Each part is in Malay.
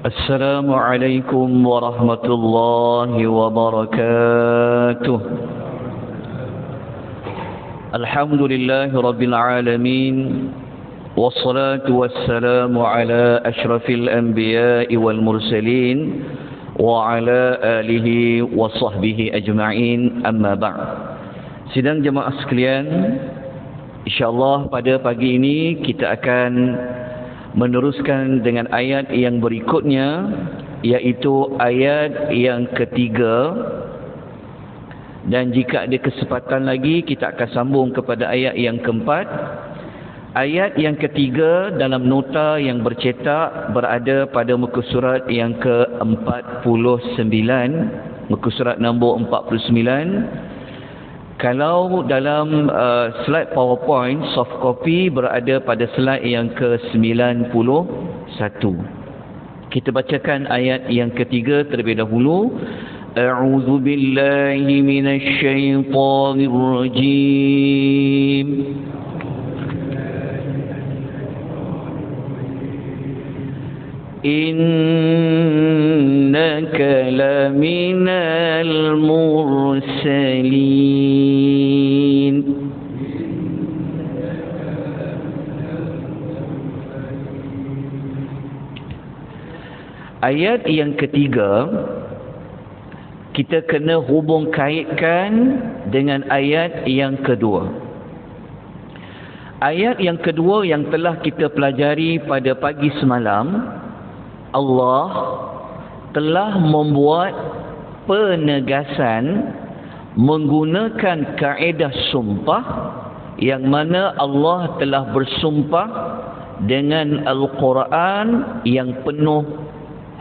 Assalamualaikum warahmatullahi wabarakatuh. Alhamdulillahi rabbil alamin. Wassalatu wassalamu ala ashrafil anbiya'i wal mursalin wa ala alihi wa sahbihi ajma'in, amma ba'd. Sidang jemaah sekalian, InsyaAllah pada pagi ini kita akan meneruskan dengan ayat yang berikutnya, iaitu ayat yang ketiga. Dan jika ada kesempatan lagi, kita akan sambung kepada ayat yang keempat. Ayat yang ketiga dalam nota yang bercetak berada pada muka surat yang ke-49, muka surat nombor 49. Kalau dalam slide PowerPoint soft copy berada pada slide yang ke-91. Kita bacakan ayat yang ketiga terlebih dahulu. A'udzu billahi minasy syaithanir rajim. Innaka laminal mursalin. Ayat yang ketiga kita kena hubung kaitkan dengan ayat yang kedua. Ayat yang kedua yang telah kita pelajari pada pagi semalam, Allah telah membuat penegasan menggunakan kaedah sumpah, yang mana Allah telah bersumpah dengan Al-Quran yang penuh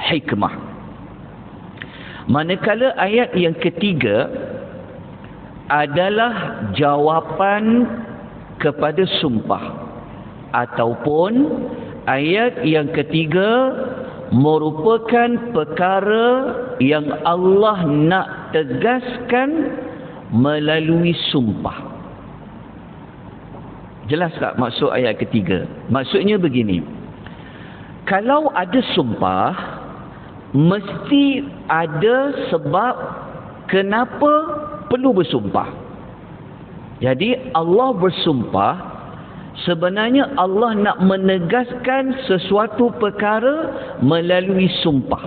hikmah. Manakala ayat yang ketiga adalah jawapan kepada sumpah, ataupun ayat yang ketiga merupakan perkara yang Allah nak tegaskan melalui sumpah. Jelas tak maksud ayat ketiga? Maksudnya begini, kalau ada sumpah, mesti ada sebab kenapa perlu bersumpah. Jadi Allah bersumpah, sebenarnya Allah nak menegaskan sesuatu perkara melalui sumpah.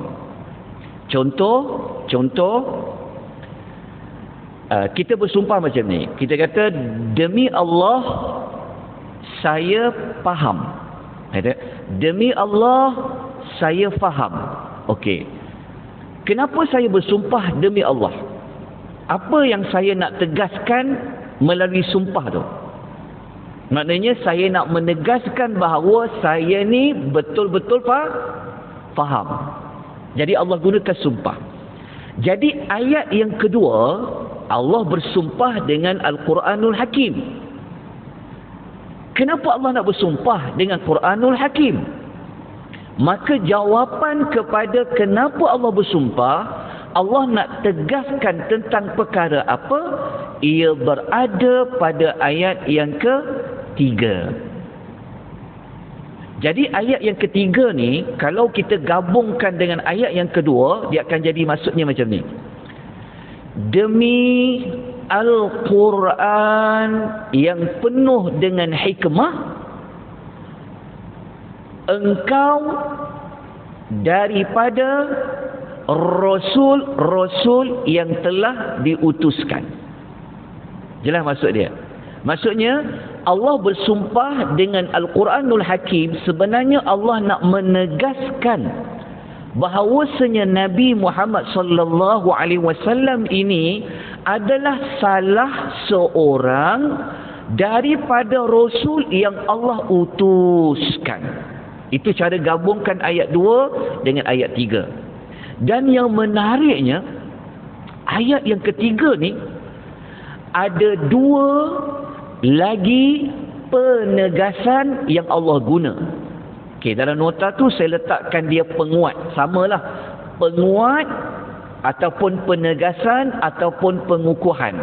Contoh, kita bersumpah macam ni. Kita kata, demi Allah saya faham. Demi Allah saya faham. Okey. Kenapa saya bersumpah demi Allah? Apa yang saya nak tegaskan melalui sumpah tu? Maknanya saya nak menegaskan bahawa saya ni betul-betul faham. Jadi Allah gunakan sumpah. Jadi ayat yang kedua, Allah bersumpah dengan Al-Quranul Hakim. Kenapa Allah nak bersumpah dengan Quranul Hakim? Maka jawapan kepada kenapa Allah bersumpah, Allah nak tegaskan tentang perkara apa? Ia berada pada ayat yang ketiga. Jadi ayat yang ketiga ni, kalau kita gabungkan dengan ayat yang kedua, dia akan jadi maksudnya macam ni. Demi Al-Quran yang penuh dengan hikmah, engkau daripada Rasul-Rasul yang telah diutuskan. Jelas maksud dia? Maksudnya Allah bersumpah dengan Al-Quranul Hakim. Sebenarnya Allah nak menegaskan bahawasanya Nabi Muhammad sallallahu alaihi wasallam ini adalah salah seorang daripada Rasul yang Allah utuskan. Itu cara gabungkan ayat 2 dengan ayat 3. Dan yang menariknya, ayat yang ketiga ni ada 2 lagi penegasan yang Allah guna. Okey, dalam nota tu saya letakkan dia penguat. Samalah. Penguat ataupun penegasan ataupun pengukuhan.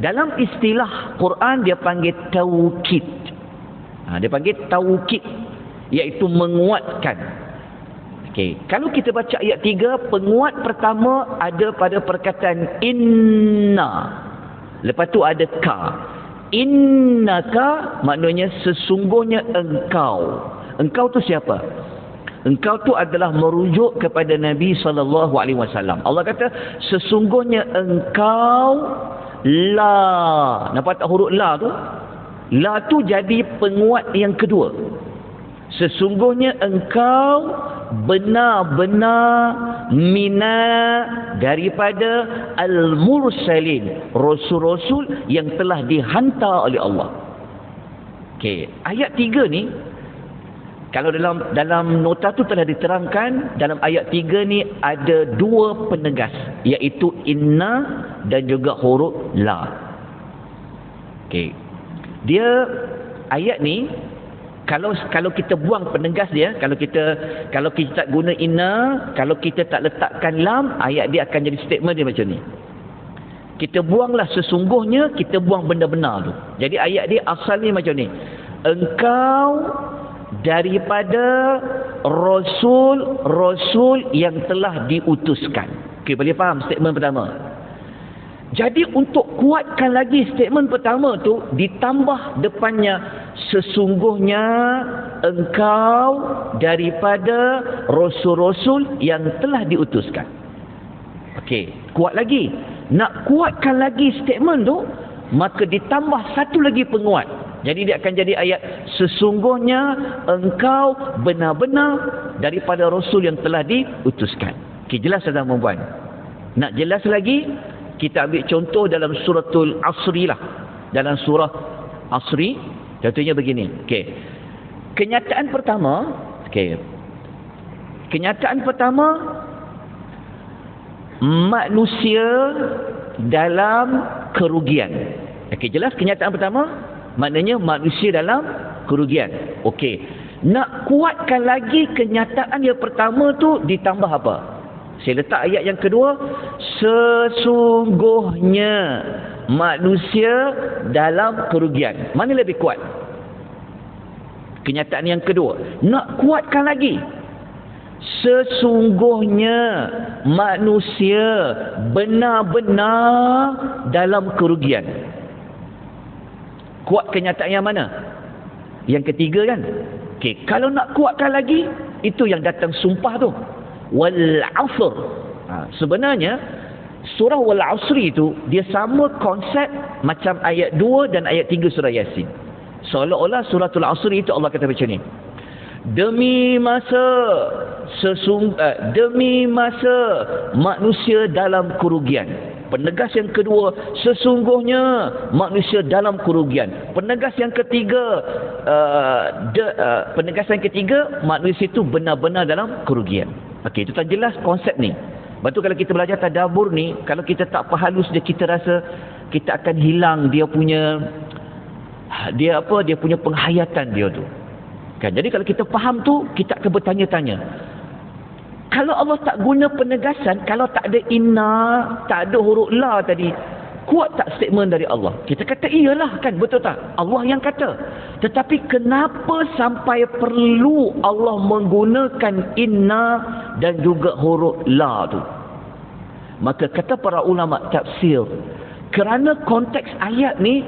Dalam istilah Quran dia panggil taukid. Dia panggil taukid. iaitu menguatkan. Okey, kalau kita baca ayat 3, penguat pertama ada pada perkataan inna. Lepas tu ada ka. Innaka maknanya sesungguhnya engkau. Engkau tu siapa? Engkau tu adalah merujuk kepada Nabi SAW. Allah kata sesungguhnya engkau la. Nampak tak huruf la tu? La tu jadi penguat yang kedua. Sesungguhnya engkau benar-benar daripada al-mursalin, rasul-rasul yang telah dihantar oleh Allah. Okey, ayat 3 ni kalau dalam nota tu telah diterangkan, dalam ayat 3 ni ada dua penegas, iaitu inna dan juga huruf la. Okey. Dia ayat ni kalau kita buang penegas dia, kalau kita tak guna inna, kalau kita tak letakkan lam, ayat dia akan jadi statement dia macam ni. Kita buanglah sesungguhnya, kita buang benda-benar tu. Jadi ayat dia asal ni macam ni. Engkau daripada rasul yang telah diutuskan. Okey, boleh faham statement pertama? Jadi untuk kuatkan lagi statement pertama tu, ditambah depannya sesungguhnya engkau daripada rasul-rasul yang telah diutuskan. Okey, kuat lagi. Nak kuatkan lagi statement tu, maka ditambah satu lagi penguat. Jadi dia akan jadi ayat sesungguhnya engkau benar-benar daripada rasul yang telah diutuskan. Okey, jelas tak tuan-puan? Nak jelas lagi, kita ambil contoh dalam suratul Asri lah. Dalam surah Asri, contohnya begini. Okey. Kenyataan pertama, manusia dalam kerugian. Okey, jelas kenyataan pertama? Maknanya manusia dalam kerugian. Okey. Nak kuatkan lagi kenyataan yang pertama tu, ditambah apa? Saya letak ayat yang kedua, sesungguhnya manusia dalam kerugian. Mana lebih kuat? Kenyataan yang kedua. Nak kuatkan lagi, sesungguhnya manusia benar-benar dalam kerugian. Kuat kenyataan yang mana? Yang ketiga kan? Okey, kalau nak kuatkan lagi, itu yang datang sumpah tu. Wal asr. Sebenarnya surah wal asri itu dia sama konsep macam ayat 2 dan ayat 3 surah Yasin. Seolah-olah suratul asri itu Allah kata macam ni. Demi masa manusia dalam kerugian. Penegas yang kedua, sesungguhnya manusia dalam kerugian. Penegas yang ketiga, manusia itu benar-benar dalam kerugian. Okey, itu tak jelas konsep ni. Lepas tu kalau kita belajar tadabbur ni, kalau kita tak halus dia, kita rasa kita akan hilang dia punya penghayatan dia tu. Kan? Jadi kalau kita faham tu, kita akan bertanya-tanya. Kalau Allah tak guna penegasan, kalau tak ada inna, tak ada huruf la tadi, kuat tak statement dari Allah? Kita kata iyalah kan, betul tak? Allah yang kata. Tetapi kenapa sampai perlu Allah menggunakan inna dan juga huruf la tu? Maka kata para ulama tafsir, kerana konteks ayat ni,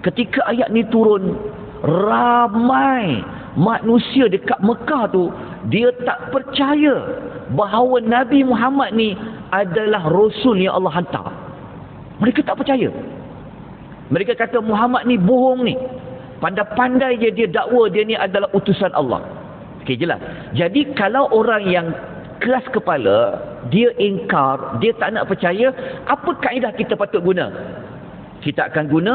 ketika ayat ni turun, ramai manusia dekat Mekah tu, dia tak percaya bahawa Nabi Muhammad ni adalah Rasul yang Allah hantar. Mereka tak percaya. Mereka kata Muhammad ni bohong ni. Pandai-pandai je dia dakwa dia ni adalah utusan Allah. Okey, jelas. Jadi kalau orang yang keras kepala, dia ingkar, dia tak nak percaya, apa kaedah kita patut guna? Kita akan guna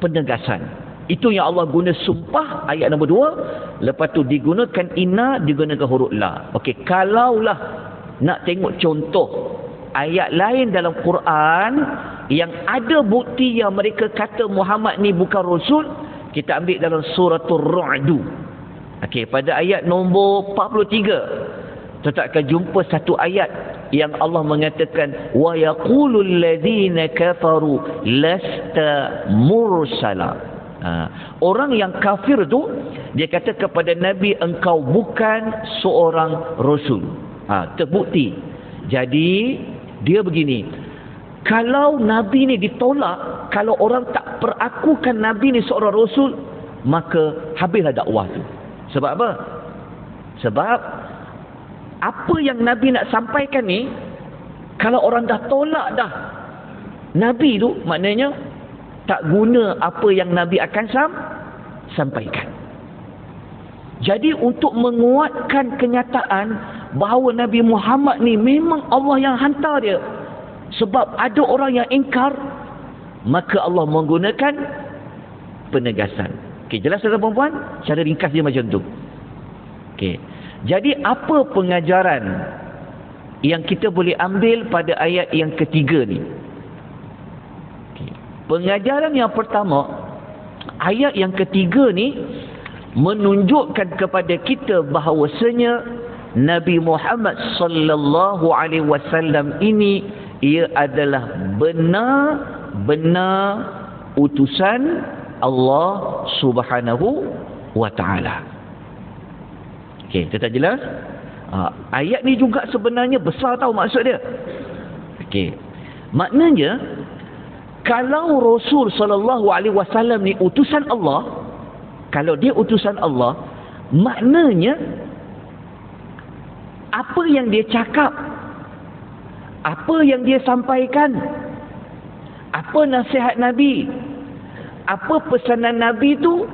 penegasan. Itu yang Allah guna sumpah ayat nombor 2. Lepas tu digunakan inna, digunakan huruf la. Okey, kalaulah nak tengok contoh ayat lain dalam Quran yang ada bukti yang mereka kata Muhammad ni bukan Rasul, kita ambil dalam suratul Ra'du. Okey, pada ayat nombor 43 kita akan jumpa satu ayat yang Allah mengatakan wa yaqulul ladzina kafaru lasta mursala. Orang yang kafir tu, dia kata kepada Nabi, engkau bukan seorang Rasul. Terbukti. Jadi dia begini, kalau Nabi ni ditolak, kalau orang tak perakukan Nabi ni seorang Rasul, maka habislah dakwah tu. Sebab apa? Sebab apa yang Nabi nak sampaikan ni, kalau orang dah tolak dah Nabi tu, maknanya tak guna apa yang Nabi akan sampaikan. Jadi untuk menguatkan kenyataan bahawa Nabi Muhammad ni memang Allah yang hantar dia, sebab ada orang yang ingkar, maka Allah menggunakan penegasan. Okey, jelas tuan-tuan? Cara ringkas dia macam tu. Okey. Jadi apa pengajaran yang kita boleh ambil pada ayat yang ketiga ni? Okay. Pengajaran yang pertama, ayat yang ketiga ni menunjukkan kepada kita bahawasanya Nabi Muhammad sallallahu alaihi wasallam ini, ia adalah benar-benar utusan Allah Subhanahu wa taala. Okey, tetap jelas? Ayat ni juga sebenarnya besar tahu maksud dia. Okey. Maknanya kalau Rasul sallallahu alaihi wasallam ni utusan Allah, kalau dia utusan Allah, maknanya apa yang dia cakap, apa yang dia sampaikan, apa nasihat Nabi, apa pesanan Nabi tu,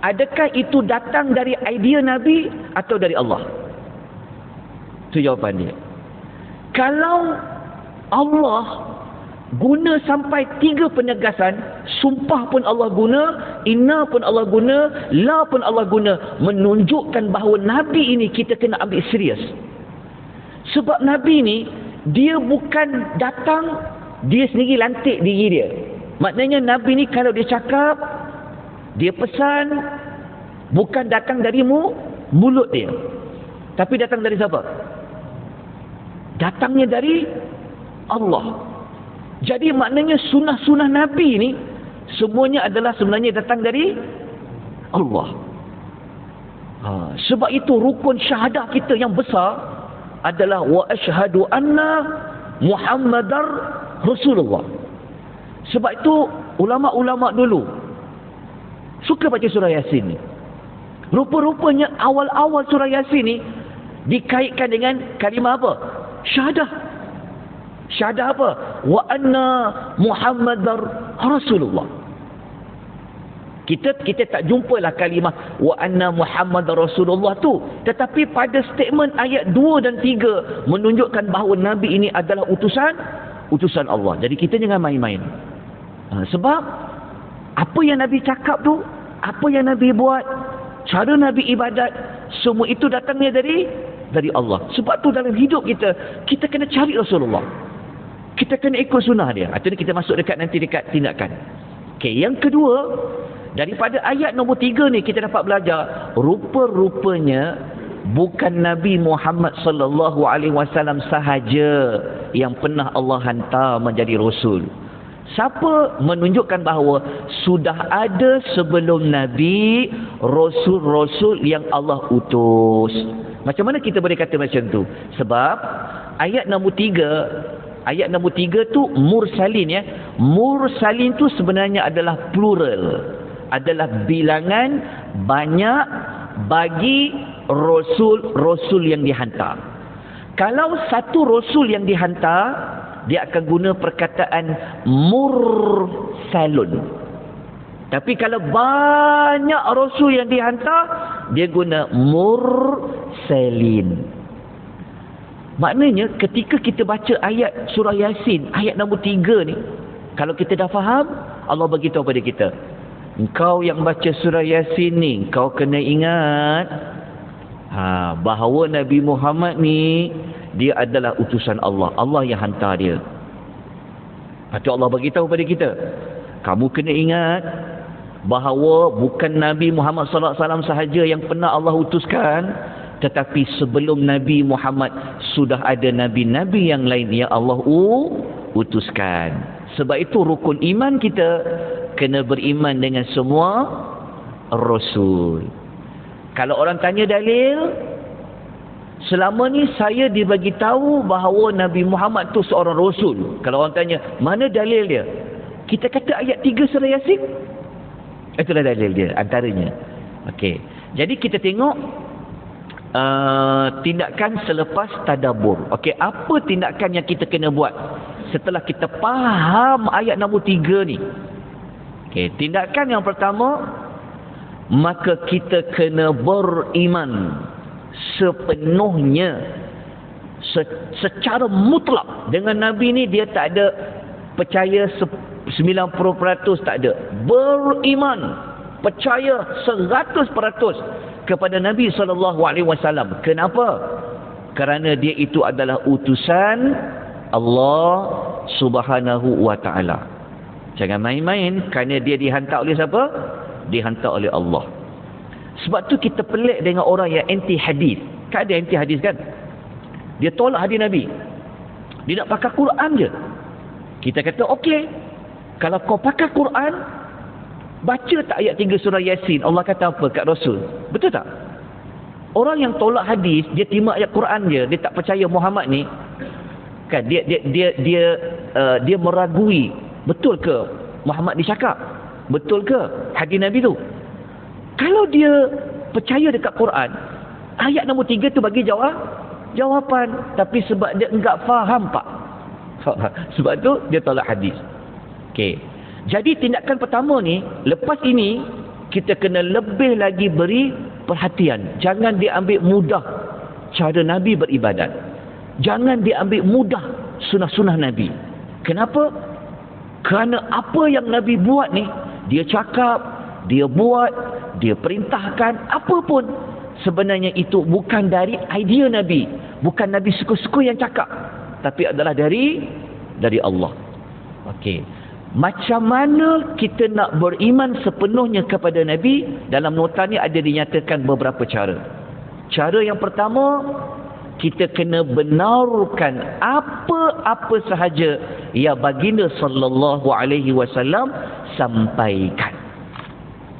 adakah itu datang dari idea Nabi atau dari Allah? Itu jawapan dia. Kalau Allah guna sampai 3 penegasan, sumpah pun Allah guna, inna pun Allah guna, la pun Allah guna, menunjukkan bahawa Nabi ini kita kena ambil serius. Sebab Nabi ni, dia bukan datang, dia sendiri lantik diri dia. Maknanya Nabi ni kalau dia cakap, dia pesan, bukan datang dari mulut dia, tapi datang dari siapa? Datangnya dari Allah. Jadi maknanya sunnah-sunnah Nabi ni semuanya adalah sebenarnya datang dari Allah. Sebab itu rukun syahadah kita yang besar adalah wa asyhadu anna Muhammadar Rasulullah. Sebab itu ulama-ulama dulu suka baca surah Yasin ni. Rupa-rupanya awal-awal surah Yasin ni dikaitkan dengan kalimah apa? Syahadah. Syahadah apa? Wa anna Muhammadar Rasulullah. Kita tak jumpalah kalimah wa anna Muhammadar Rasulullah tu, tetapi pada statement ayat 2 dan 3 menunjukkan bahawa Nabi ini adalah utusan Allah. Jadi kita jangan main-main. Sebab apa yang Nabi cakap tu, apa yang Nabi buat, cara Nabi ibadat, semua itu datangnya dari Allah. Sebab tu dalam hidup kita, kita kena cari Rasulullah. Kita kena ikut sunnah dia. Itu kita masuk dekat tindakan. Okey, yang kedua, daripada ayat nombor 3 ni kita dapat belajar, rupa-rupanya bukan Nabi Muhammad sallallahu alaihi wasallam sahaja yang pernah Allah hantar menjadi rasul. Siapa menunjukkan bahawa sudah ada sebelum Nabi rasul-rasul yang Allah utus. Macam mana kita boleh kata macam tu? Sebab ayat nombor 3 tu mursalin ya. Mursalin tu sebenarnya adalah plural. Adalah bilangan banyak bagi rasul-rasul yang dihantar. Kalau satu rasul yang dihantar, dia akan guna perkataan mursalun. Tapi kalau banyak rasul yang dihantar, dia guna mursalin. Maknanya ketika kita baca ayat surah Yasin, ayat nombor 3 ni, kalau kita dah faham, Allah beritahu pada kita, engkau yang baca surah Yasin ni, kau kena ingat bahawa Nabi Muhammad ni, dia adalah utusan Allah. Allah yang hantar dia. Itu Allah beritahu pada kita, kamu kena ingat bahawa bukan Nabi Muhammad sallallahu alaihi wasallam sahaja yang pernah Allah utuskan, tetapi sebelum Nabi Muhammad sudah ada nabi-nabi yang lain yang Allah utuskan. Sebab itu rukun iman kita kena beriman dengan semua Rasul. Kalau orang tanya dalil, selama ni saya dibagi tahu bahawa Nabi Muhammad tu seorang Rasul. Kalau orang tanya, mana dalil dia? Kita kata ayat 3 surah Yasin. Itulah dalil dia, antaranya. Okey. Jadi kita tengok tindakan selepas tadabbur. Okey, apa tindakan yang kita kena buat setelah kita faham ayat nombor 3 ni? Okey, tindakan yang pertama, maka kita kena beriman sepenuhnya, secara mutlak dengan Nabi ni. Dia tak ada percaya 90%, tak ada. Beriman, percaya 100% kepada Nabi SAW. Kenapa? Kerana dia itu adalah utusan Allah Subhanahu wa ta'ala. Jangan main-main, kerana dia dihantar oleh siapa? Dihantar oleh Allah. Sebab tu kita pelik dengan orang yang anti hadis. Kan ada anti hadis kan? Dia tolak hadis Nabi. Dia nak pakai Quran je. Kita kata okey, kalau kau pakai Quran, baca tak ayat 3 surah Yasin, Allah kata apa kat Rasul? Betul tak? Orang yang tolak hadis, dia terima ayat Quran je, dia tak percaya Muhammad ni, kan dia meragui, betul ke Muhammad dicakap? Betul ke hadis Nabi tu? Kalau dia percaya dekat Quran, ayat nombor 3 tu bagi jawapan, tapi sebab dia enggak faham pak. Sebab tu dia tolak hadis. Okey. Jadi tindakan pertama ni, lepas ini kita kena lebih lagi beri perhatian. Jangan diambil mudah cara Nabi beribadat. Jangan diambil mudah sunnah-sunnah Nabi. Kenapa? Kerana apa yang Nabi buat ni, dia cakap, dia buat, dia perintahkan, apa pun, sebenarnya itu bukan dari idea Nabi. Bukan Nabi suka-suka yang cakap, tapi adalah dari Allah. Okey. Macam mana kita nak beriman sepenuhnya kepada Nabi? Dalam nota ni ada dinyatakan beberapa cara. Cara yang pertama, kita kena benarkan apa-apa sahaja yang baginda sallallahu alaihi wasallam sampaikan.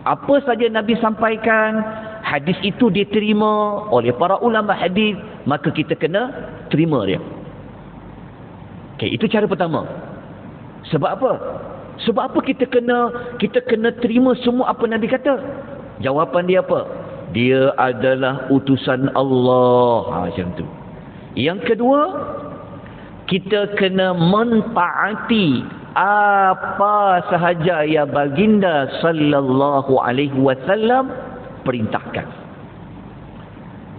Apa saja Nabi sampaikan, hadis itu diterima oleh para ulama hadis, maka kita kena terima dia. Okey, itu cara pertama. Sebab apa? Sebab apa kita kena terima semua apa Nabi kata? Jawapan dia apa? Dia adalah utusan Allah. Macam tu. Yang kedua, kita kena mentaati apa sahaja yang baginda sallallahu alaihi wasallam perintahkan.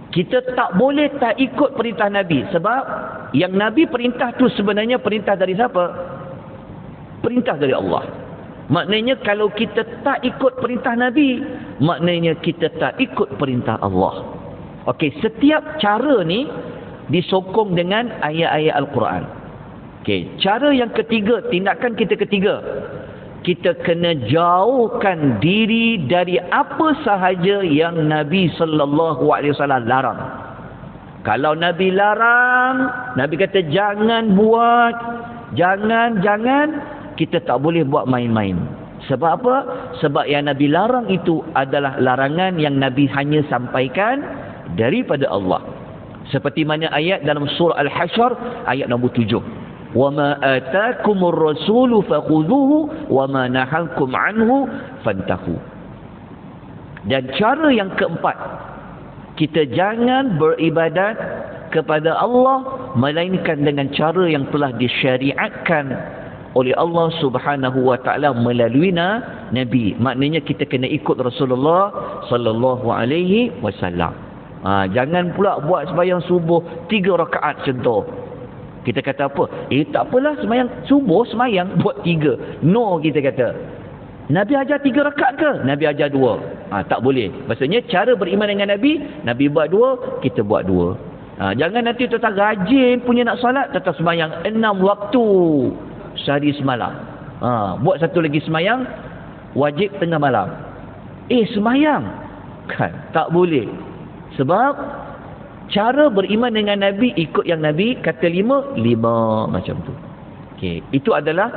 Kita tak boleh tak ikut perintah Nabi, sebab yang Nabi perintah tu sebenarnya perintah dari siapa? Perintah dari Allah. Maknanya kalau kita tak ikut perintah Nabi, maknanya kita tak ikut perintah Allah. Okey, setiap cara ni disokong dengan ayat-ayat Al-Quran. Okey, cara yang ketiga, tindakan kita ketiga, kita kena jauhkan diri dari apa sahaja yang Nabi sallallahu alaihi wasallam larang. Kalau Nabi larang, Nabi kata jangan buat, jangan, kita tak boleh buat main-main. Sebab apa? Sebab yang Nabi larang itu adalah larangan yang Nabi hanya sampaikan daripada Allah. Seperti mana ayat dalam surah Al-Hasyr ayat nombor 7. وَمَا آتَاكُمُ الرَّسُولُ فَخُذُوهُ وَمَا نَهَاكُمْ عَنْهُ فَانْتَهُوا. Dan cara yang keempat, kita jangan beribadat kepada Allah melainkan dengan cara yang telah disyariatkan oleh Allah Subhanahu wa taala melalui Nabi. Maknanya kita kena ikut Rasulullah sallallahu alaihi wasallam. Jangan pula buat sembahyang subuh 3 rakaat contoh. Kita kata apa? Tak apalah sembahyang subuh sembahyang buat 3. No, kita kata. Nabi ajar 3 rakaat ke? Nabi ajar 2. Tak boleh. Maksudnya cara beriman dengan Nabi, Nabi buat 2, kita buat 2. Jangan nanti tuan-tuan rajin punya nak solat, tetap sembahyang 6 waktu sehari semalam. Buat satu lagi sembahyang wajib tengah malam. Sembahyang kan tak boleh. Sebab cara beriman dengan Nabi, ikut yang Nabi kata 5 macam tu. Okey, itu adalah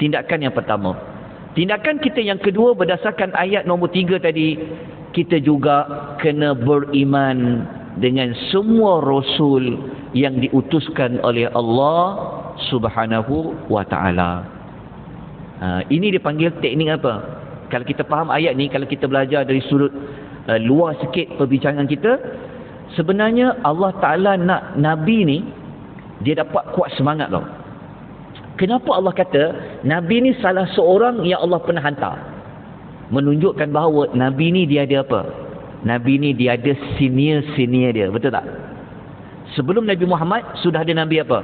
tindakan yang pertama. Tindakan kita yang kedua berdasarkan ayat nombor 3 tadi, kita juga kena beriman dengan semua rasul yang diutuskan oleh Allah Subhanahu wa taala. Ini dipanggil teknik apa? Kalau kita faham ayat ni, kalau kita belajar dari sudut luar sikit perbincangan kita, sebenarnya Allah Taala nak Nabi ni dia dapat kuat semangat tau. Kenapa Allah kata Nabi ni salah seorang yang Allah pernah hantar? Menunjukkan bahawa Nabi ni dia ada apa? Nabi ni dia ada senior-senior dia, betul tak? Sebelum Nabi Muhammad sudah ada Nabi apa?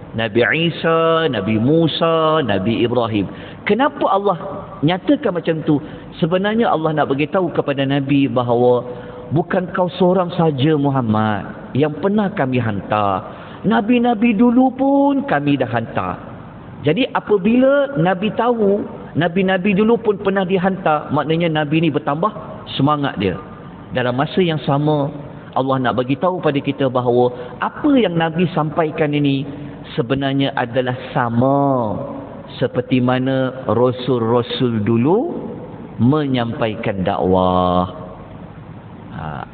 Nabi Isa, Nabi Musa, Nabi Ibrahim. Kenapa Allah nyatakan macam tu? Sebenarnya Allah nak beritahu kepada Nabi bahawa bukan kau seorang saja Muhammad yang pernah kami hantar. Nabi-Nabi dulu pun kami dah hantar. Jadi apabila Nabi tahu Nabi-Nabi dulu pun pernah dihantar, maknanya Nabi ni bertambah semangat dia. Dalam masa yang sama, Allah nak bagi tahu pada kita bahawa apa yang Nabi sampaikan ini sebenarnya adalah sama seperti mana Rasul-Rasul dulu menyampaikan dakwah.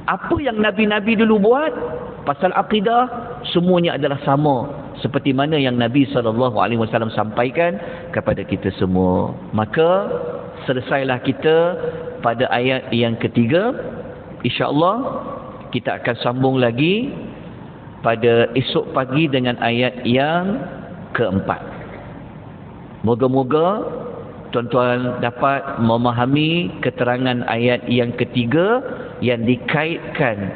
Apa yang Nabi-Nabi dulu buat pasal akidah, semuanya adalah sama seperti mana yang Nabi SAW sampaikan kepada kita semua. Maka selesailah kita pada ayat yang ketiga. InsyaAllah kita akan sambung lagi pada esok pagi dengan ayat yang keempat. Moga-moga tuan-tuan dapat memahami keterangan ayat yang ketiga yang dikaitkan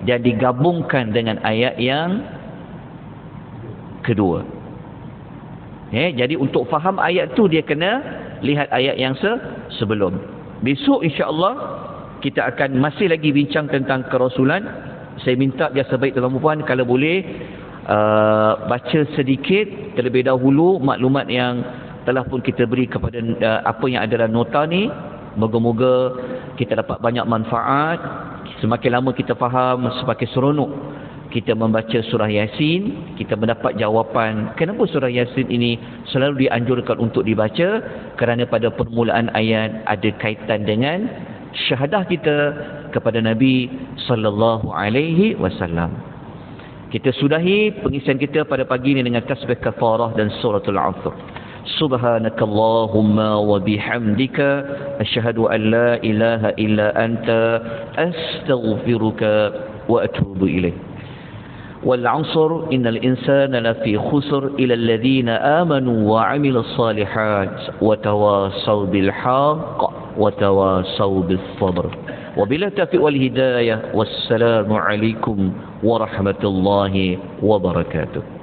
dan digabungkan dengan ayat yang kedua. Jadi untuk faham ayat tu dia kena lihat ayat yang sebelum. Besok insya-Allah kita akan masih lagi bincang tentang kerasulan. Saya minta biasa baik tuan-tuan puan kalau boleh baca sedikit terlebih dahulu maklumat yang telah pun kita beri kepada apa yang ada dalam nota ni. Moga-moga kita dapat banyak manfaat. Semakin lama kita faham, semakin seronok kita membaca surah Yasin. Kita mendapat jawapan kenapa surah Yasin ini selalu dianjurkan untuk dibaca, kerana pada permulaan ayat ada kaitan dengan syahadah kita kepada Nabi sallallahu alaihi wasallam. Kita sudahi pengisian kita pada pagi ini dengan tasbih kafarah dan suratul Asr. Subhanakallahumma wa bihamdika asyhadu an la ilaha illa anta astaghfiruka wa atubu ilaik. Wal 'asr innal insana lafi khusr illa alladhina amanu wa 'amilus salihat wa tawassaw bil haqq wa tawassaw bis sabr. Wabillahi taufiq wal hidayah. Wassalamu alaikum warahmatullahi wabarakatuh.